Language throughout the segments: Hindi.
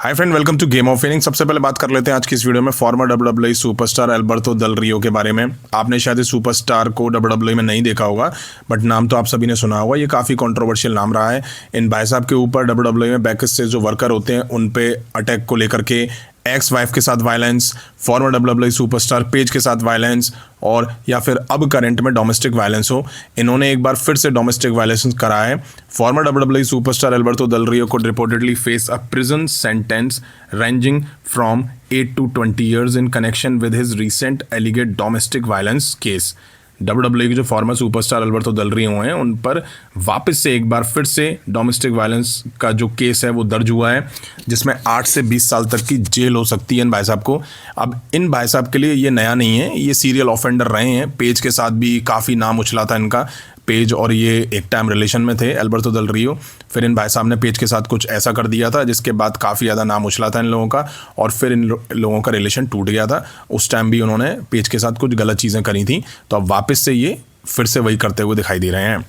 Hi friend, welcome to game of winning. सबसे पहले बात कर लेते हैं आज की इस वीडियो में फॉर्मर डब्ल्यूडब्ल्यूई सुपरस्टार एल्बर्तो डेल रियो के बारे में। आपने शायद इस सुपरस्टार को डब्ल्यूडब्ल्यूई में नहीं देखा होगा, बट नाम तो आप सभी ने सुना होगा। ये काफ़ी कंट्रोवर्शियल नाम रहा है। इन भाई साहब के ऊपर डब्ल्यूडब्ल्यूई में बैक से जो वर्कर होते हैं उन पे अटैक को लेकर के, एक्स वाइफ के साथ violence, farmer WWE superstar page के साथ वायलेंस, और या फिर अब करंट में डोमेस्टिक वायलेंस हो, इन्होंने एक बार फिर से डोमेस्टिक वायलेंस करा है। फॉर्मर डब्ल्यूडब्ल्यूई सुपरस्टार एल्बर्तो डेल रियो को reportedly face a prison sentence ranging from 8 to 20 years in connection with his recent alleged domestic violence case। WWE के जो फॉर्मर सुपरस्टार एल्बर्तो डेल रियो हैं उन पर वापस से एक बार फिर से डोमेस्टिक वायलेंस का जो केस है वो दर्ज हुआ है, जिसमें 8 से 20 साल तक की जेल हो सकती है इन भाई साहब को। अब इन भाई साहब के लिए ये नया नहीं है, ये सीरियल ऑफेंडर रहे हैं। पेज के साथ भी काफ़ी नाम उछला था इनका। पेज और ये एक टाइम रिलेशन में थे, एल्बर्तो डेल रियो। फिर इन भाई साहब ने पेज के साथ कुछ ऐसा कर दिया था जिसके बाद काफ़ी ज़्यादा नाम उछला था इन लोगों का, और फिर इन लोगों का रिलेशन टूट गया था। उस टाइम भी उन्होंने पेज के साथ कुछ गलत चीज़ें करी थी, तो अब वापस से ये फिर से वही करते हुए दिखाई दे रहे हैं।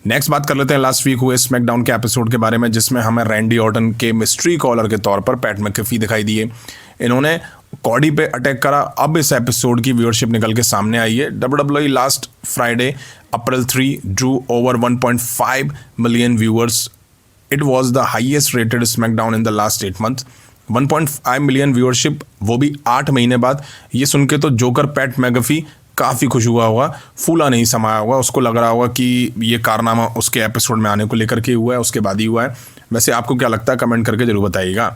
नेक्स्ट बात कर लेते हैं लास्ट वीक हुए स्मैकडाउन के एपिसोड के बारे में, जिसमें हमें रैंडी ऑर्टन के मिस्ट्री कॉलर के तौर पर पैट मैकेफी दिखाई दिए। इन्होंने कॉडी पे अटैक करा। अब इस एपिसोड की व्यूअरशिप निकल के सामने आई है। WWE last Friday April 3 Drew over 1.5 million viewers. It was the highest rated SmackDown in the last 8 month. 1.5 million viewership, वो भी 8 महीने बाद। ये सुन के तो जोकर पैट मैकेफी काफ़ी खुश हुआ होगा, फूला नहीं समाया होगा। उसको लग रहा होगा कि ये कारनामा उसके एपिसोड में आने को लेकर के हुआ है, उसके बाद ही हुआ है। वैसे आपको क्या लगता है, कमेंट करके जरूर बताइएगा।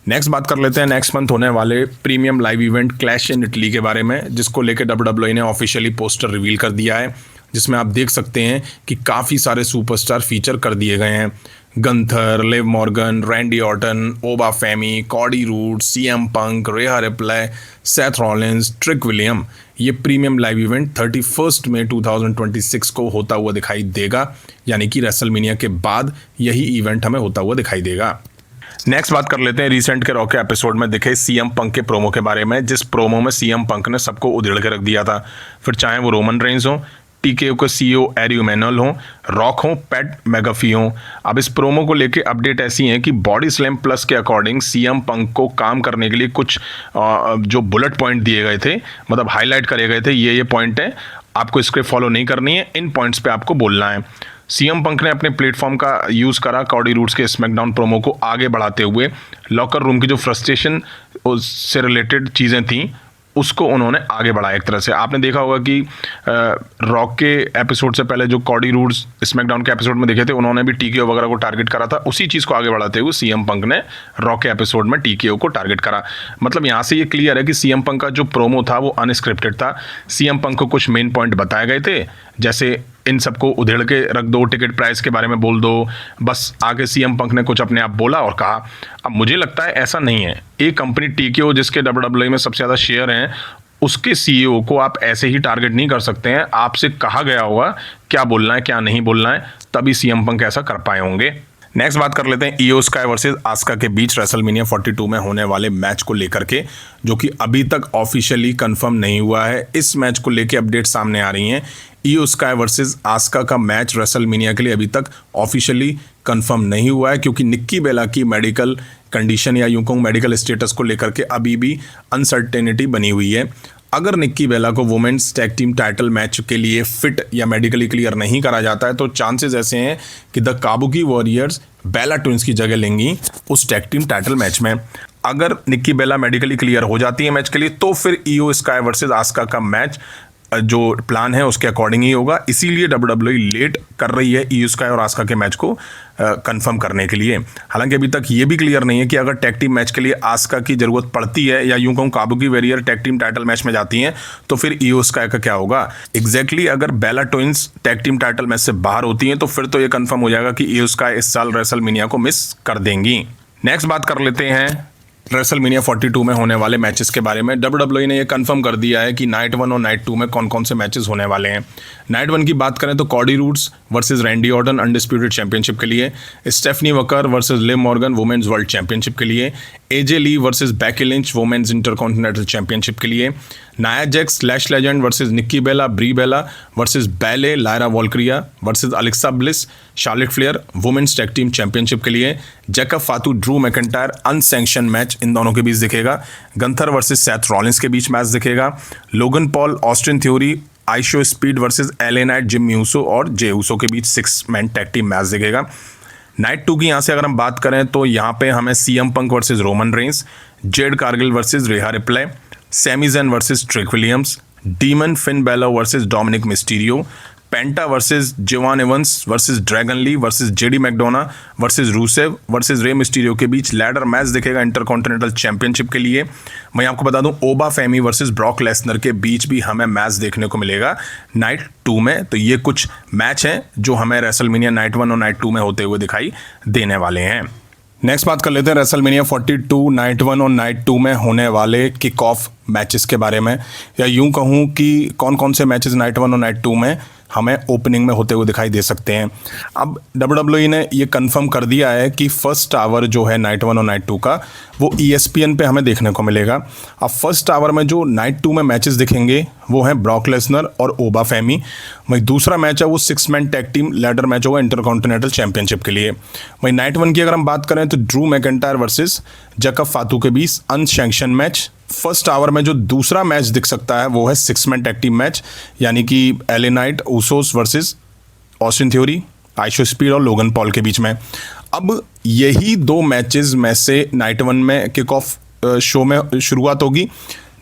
नेक्स्ट बात कर लेते हैं नेक्स्ट मंथ होने वाले premium live event clash in Italy के बारे में, जिसको लेकर डब्ल्यूडब्ल्यूई ने ऑफिशियली पोस्टर रिवील कर दिया है, जिसमें आप देख सकते हैं कि काफ़ी सारे सुपरस्टार फीचर कर दिए गए हैं। Gunther, Liv Morgan, Randy Orton, Oba Femi, Cody Rhodes, CM Punk, Rhea Ripley, Seth Rollins, Trick William. ये प्रीमियम लाइव इवेंट 31 मई 2026 को होता हुआ दिखाई देगा, यानी कि रेसलमेनिया के बाद यही इवेंट हमें होता हुआ दिखाई देगा। नेक्स्ट बात कर लेते हैं रिसेंट के रॉ के एपिसोड में दिखे सीएम पंक के प्रोमो के बारे में, जिस प्रोमो में सीएम पंक ने सबको उधेड़ के रख दिया था। फिर चाहे वो रोमन रेंज हो, टीकेओ के सीईओ एरी मैनुअल हो, रॉक हो, पैट मैकेफी हो। अब इस प्रोमो को लेके अपडेट ऐसी है कि बॉडी स्लैम प्लस के अकॉर्डिंग सीएम पंक को काम करने के लिए कुछ जो बुलेट पॉइंट दिए गए थे, मतलब हाईलाइट करे गए थे, ये पॉइंट है, आपको स्क्रिप्ट फॉलो नहीं करनी है, इन पॉइंट्स पे आपको बोलना है। सीएम पंक ने अपने प्लेटफॉर्म का यूज़ करा कॉडी रूड्स के स्मैकडाउन प्रोमो को आगे बढ़ाते हुए। लॉकर रूम की जो फ्रस्ट्रेशन से रिलेटेड चीज़ें थी उसको उन्होंने आगे बढ़ाया। एक तरह से आपने देखा होगा कि रॉक के एपिसोड से पहले जो कॉडी रूड्स स्मैकडाउन के एपिसोड में देखे थे, उन्होंने भी टीकेओ वगैरह को टारगेट करा था। उसी चीज़ को आगे बढ़ाते हुए सीएम पंक ने रॉक के एपिसोड में टीकेओ को टारगेट करा। मतलब यहाँ से ये क्लियर है कि सीएम पंक का जो प्रोमो था वो अनस्क्रिप्टेड था। सीएम पंक को कुछ मेन पॉइंट बताए गए थे, जैसे इन सबको उधेड़ के रख दो, टिकट प्राइस के बारे में बोल दो, बस आगे सीएम पंक ने कुछ अपने आप बोला और कहा। अब मुझे लगता है ऐसा नहीं है। एक कंपनी टीकेओ जिसके डब्ल्यूडब्ल्यूई में सबसे ज़्यादा शेयर हैं, उसके सीईओ को आप ऐसे ही टारगेट नहीं कर सकते हैं। आपसे कहा गया होगा क्या बोलना है क्या नहीं बोलना है, तभी सीएम पंक ऐसा कर पाए होंगे। नेक्स्ट बात कर लेते हैं इयो स्काई वर्सेस आस्का के बीच रेसलमेनिया 42 में होने वाले मैच को लेकर के, जो कि अभी तक ऑफिशियली कंफर्म नहीं हुआ है। इस मैच को लेकर अपडेट सामने आ रही हैं। इयो स्काई वर्सेस आस्का का मैच रेसलमेनिया के लिए अभी तक ऑफिशियली कंफर्म नहीं हुआ है, क्योंकि निक्की बेला की मेडिकल कंडीशन या यूं कहूं मेडिकल स्टेटस को लेकर के अभी भी अनसर्टेनिटी बनी हुई है। अगर निक्की बेला को women's tag team title match के लिए फिट या मेडिकली क्लियर नहीं करा जाता है, तो चांसेस ऐसे हैं कि the Kabuki Warriors Bella Twins की जगह लेंगी उस टैग टीम टाइटल मैच में। अगर निक्की बेला मेडिकली क्लियर हो जाती है मैच के लिए, तो फिर इयो स्काई वर्सेस आस्का का मैच जो प्लान है उसके अकॉर्डिंग ही होगा। इसीलिए डब्ल्यूडब्ल्यूई लेट कर रही है इयो स्काई और आस्का के मैच को कंफर्म करने के लिए। हालांकि अभी तक ये भी क्लियर नहीं है कि अगर टैग टीम मैच के लिए आस्का की ज़रूरत पड़ती है, या यूं कहूं Kabuki warrior tag team title match में जाती हैं, तो फिर इयो स्काई का क्या होगा। एग्जैक्टली अगर Bella Twins tag team title match से बाहर होती हैं, तो फिर तो ये कंफर्म हो जाएगा कि इयो स्काई इस साल रेसलमेनिया को मिस कर देंगी। नेक्स्ट बात कर लेते हैं रेसलमेनिया 42 में होने वाले मैचेस के बारे में। डब्ल्यूडब्ल्यूई ने ये कंफर्म कर दिया है कि नाइट 1 और नाइट 2 में कौन कौन से मैचेस होने वाले हैं। नाइट 1 की बात करें तो Cody Rhodes versus Randy Orton undisputed championship के लिए, Stephanie Vaquer versus Liv Morgan women's world championship के लिए, AJ Lee versus Becky Lynch women's intercontinental championship के लिए, Nia Jax Lash Legend versus Nikki Bella Brie Bella versus Bayley Lyra Valkyria versus Alexa Bliss Charlotte Flair women's tag team championship के लिए, Jacob Fatu Drew McIntyre unsanctioned match इन दोनों के बीच दिखेगा, गंथर वर्सेस सेथ रॉलिंस के बीच मैच दिखेगा, Logan Paul Austin Theory IShowSpeed versus LA Knight Jim Uso और जे यूसो के बीच 6 मैन टैग टीम मैच दिखेगा। नाइट 2 की यहाँ से अगर हम बात करें तो यहाँ पे हमें CM Punk versus Roman Reigns, Jade Cargill versus Rhea Ripley, Sami Zayn versus Trick Williams, Demon Finn Balor versus Dominik Mysterio, Penta versus Je'Von Evans versus Dragon Lee versus JD McDonagh versus Rusev versus Rey Mysterio के बीच लैडर मैच दिखेगा इंटरकॉन्टिनेंटल चैंपियनशिप के लिए। मैं आपको बता दूं Oba Femi versus Brock Lesnar के बीच भी हमें मैच देखने को मिलेगा नाइट 2 में। तो ये कुछ मैच हैं जो हमें रेसलमेनिया नाइट 1 और नाइट 2 में होते हुए दिखाई देने वाले हैं। नेक्स्ट बात कर लेते हैं रेसलमेनिया 42 नाइट 1 और नाइट 2 में होने वाले किक ऑफ मैचेस के बारे में, या यूं कहूं कि कौन कौन से मैचेस नाइट 1 और नाइट 2 में हमें ओपनिंग में होते हुए दिखाई दे सकते हैं। अब WWE ने ये कंफर्म कर दिया है कि फर्स्ट आवर जो है नाइट 1 और नाइट 2 का वो ESPN पे हमें देखने को मिलेगा। अब फर्स्ट आवर में जो नाइट 2 में मैचेस दिखेंगे वो हैं ब्रॉक लेसनर और ओबा फेमी। वही दूसरा मैच है वो 6 man tag team ladder match होगा इंटरकॉन्टिनेंटल चैंपियनशिप के लिए। वही नाइट 1 की अगर हम बात करें तो ड्रू मैकइंटायर वर्सेस जैकब फातू के बीच अनसैंक्शन मैच। फर्स्ट आवर में जो दूसरा मैच दिख सकता है वो है 6 मैन टैग टीम मैच, यानी कि LA Knight Usos versus Austin Theory IShowSpeed और लोगन पॉल के बीच में। अब यही 2 मैचेस में से नाइट 1 में किक ऑफ शो में शुरुआत होगी,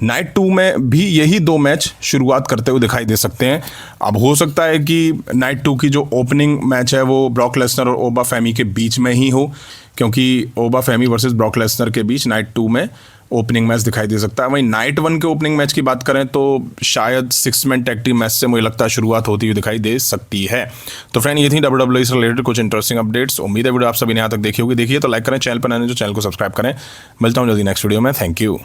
नाइट 2 में भी यही 2 मैच शुरुआत करते हुए दिखाई दे सकते हैं। अब हो सकता है कि नाइट 2 की जो ओपनिंग मैच है वो ब्रॉक लेसनर और ओबा फेमी के बीच में ही हो, क्योंकि ओबा फेमी वर्सेस ब्रॉक लेसनर के बीच नाइट 2 में ओपनिंग मैच दिखाई दे सकता है। वहीं नाइट 1 के ओपनिंग मैच की बात करें तो शायद 6 मैन टैग टीम मैच से मुझे लगता है शुरुआत होती हुई दिखाई दे सकती है। तो फ्रेंड ये थी WWE से रिलेटेड कुछ इंटरेस्टिंग अपडेट्स। उम्मीद है वीडियो आप सभी ने यहाँ तक देखी होगी। देखिए तो लाइक करें, चैनल पर नए तो चैनल को सब्सक्राइब करें। मिलता हूँ जल्दी नेक्स्ट वीडियो में। Thank you.